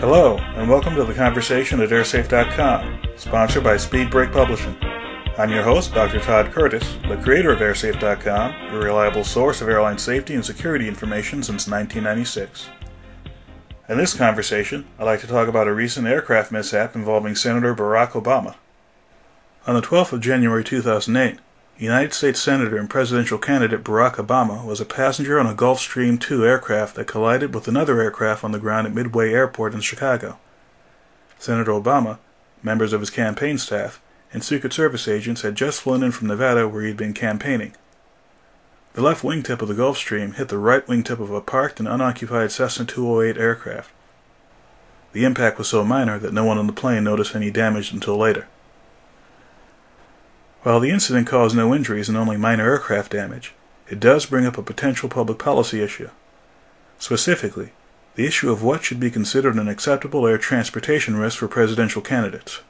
Hello, and welcome to the conversation at airsafe.com, sponsored by Speed Brake Publishing. I'm your host, Dr. Todd Curtis, the creator of airsafe.com, a reliable source of airline safety and security information since 1996. In this conversation, I'd like to talk about a recent aircraft mishap involving Senator Barack Obama. On the 12th of January 2008, United States Senator and presidential candidate Barack Obama was a passenger on a Gulfstream II aircraft that collided with another aircraft on the ground at Midway Airport in Chicago. Senator Obama, members of his campaign staff, and Secret Service agents had just flown in from Nevada where he had been campaigning. The left wingtip of the Gulfstream hit the right wingtip of a parked and unoccupied Cessna 208 aircraft. The impact was so minor that no one on the plane noticed any damage until later. While the incident caused no injuries and only minor aircraft damage, it does bring up a potential public policy issue. Specifically, the issue of what should be considered an acceptable air transportation risk for presidential candidates.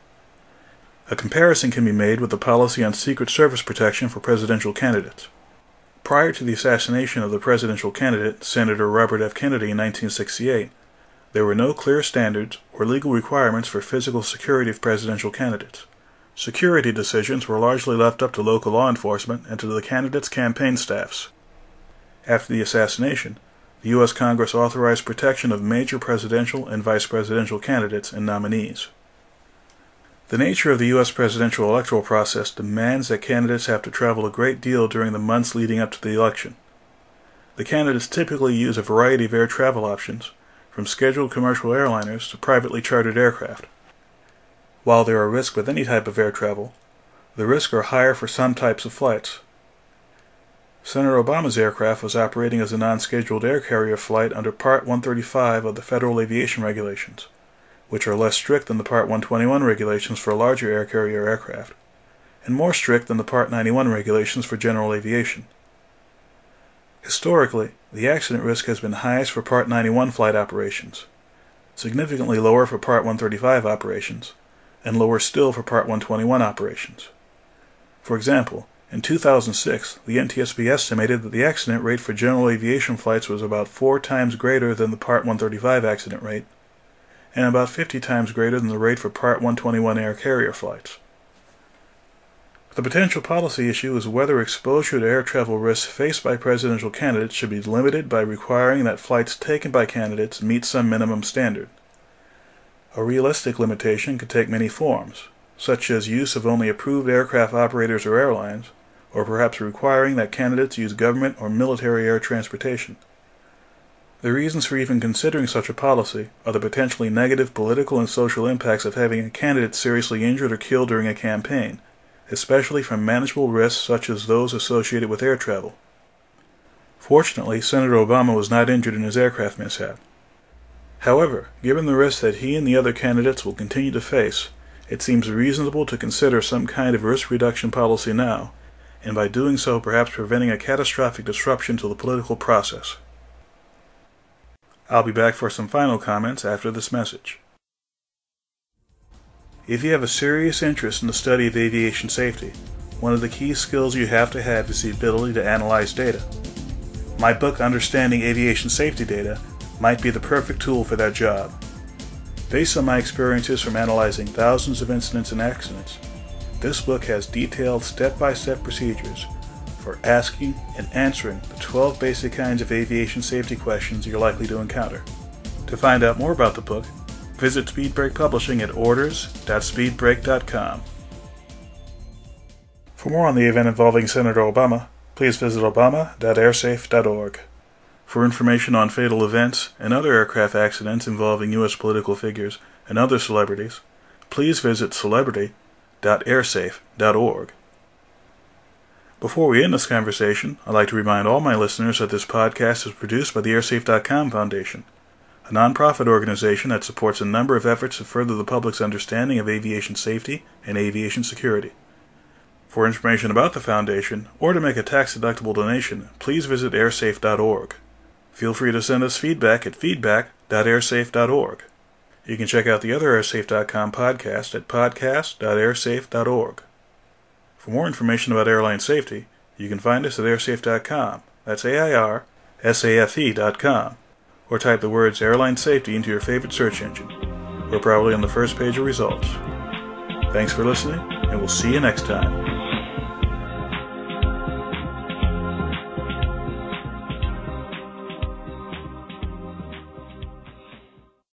A comparison can be made with the policy on Secret Service protection for presidential candidates. Prior to the assassination of the presidential candidate, Senator Robert F. Kennedy in 1968, there were no clear standards or legal requirements for physical security of presidential candidates. Security decisions were largely left up to local law enforcement and to the candidates' campaign staffs. After the assassination, the U.S. Congress authorized protection of major presidential and vice presidential candidates and nominees. The nature of the U.S. presidential electoral process demands that candidates have to travel a great deal during the months leading up to the election. The candidates typically use a variety of air travel options, from scheduled commercial airliners to privately chartered aircraft. While there are risks with any type of air travel, the risks are higher for some types of flights. Senator Obama's aircraft was operating as a non-scheduled air carrier flight under Part 135 of the Federal Aviation Regulations, which are less strict than the Part 121 regulations for larger air carrier aircraft, and more strict than the Part 91 regulations for general aviation. Historically, the accident risk has been highest for Part 91 flight operations, significantly lower for Part 135 operations, and lower still for Part 121 operations. For example, in 2006, the NTSB estimated that the accident rate for general aviation flights was about 4 times greater than the Part 135 accident rate, and about 50 times greater than the rate for Part 121 air carrier flights. The potential policy issue is whether exposure to air travel risks faced by presidential candidates should be limited by requiring that flights taken by candidates meet some minimum standard. A realistic limitation could take many forms, such as use of only approved aircraft operators or airlines, or perhaps requiring that candidates use government or military air transportation. The reasons for even considering such a policy are the potentially negative political and social impacts of having a candidate seriously injured or killed during a campaign, especially from manageable risks such as those associated with air travel. Fortunately, Senator Obama was not injured in his aircraft mishap. However, given the risk that he and the other candidates will continue to face, it seems reasonable to consider some kind of risk reduction policy now, and by doing so perhaps preventing a catastrophic disruption to the political process. I'll be back for some final comments after this message. If you have a serious interest in the study of aviation safety, one of the key skills you have to have is the ability to analyze data. My book, Understanding Aviation Safety Data, might be the perfect tool for that job. Based on my experiences from analyzing thousands of incidents and accidents, this book has detailed step-by-step procedures for asking and answering the 12 basic kinds of aviation safety questions you're likely to encounter. To find out more about the book, visit Speed Brake Publishing at orders.speedbrake.com. For more on the event involving Senator Obama, please visit obama.airsafe.org. For information on fatal events and other aircraft accidents involving U.S. political figures and other celebrities, please visit celebrity.airsafe.org. Before we end this conversation, I'd like to remind all my listeners that this podcast is produced by the airsafe.com Foundation, a nonprofit organization that supports a number of efforts to further the public's understanding of aviation safety and aviation security. For information about the foundation, or to make a tax-deductible donation, please visit airsafe.org. Feel free to send us feedback at feedback.airsafe.org. You can check out the other airsafe.com podcast at podcast.airsafe.org. For more information about airline safety, you can find us at airsafe.com, that's AIRSAFE.com, or type the words airline safety into your favorite search engine. We're probably on the first page of results. Thanks for listening, and we'll see you next time.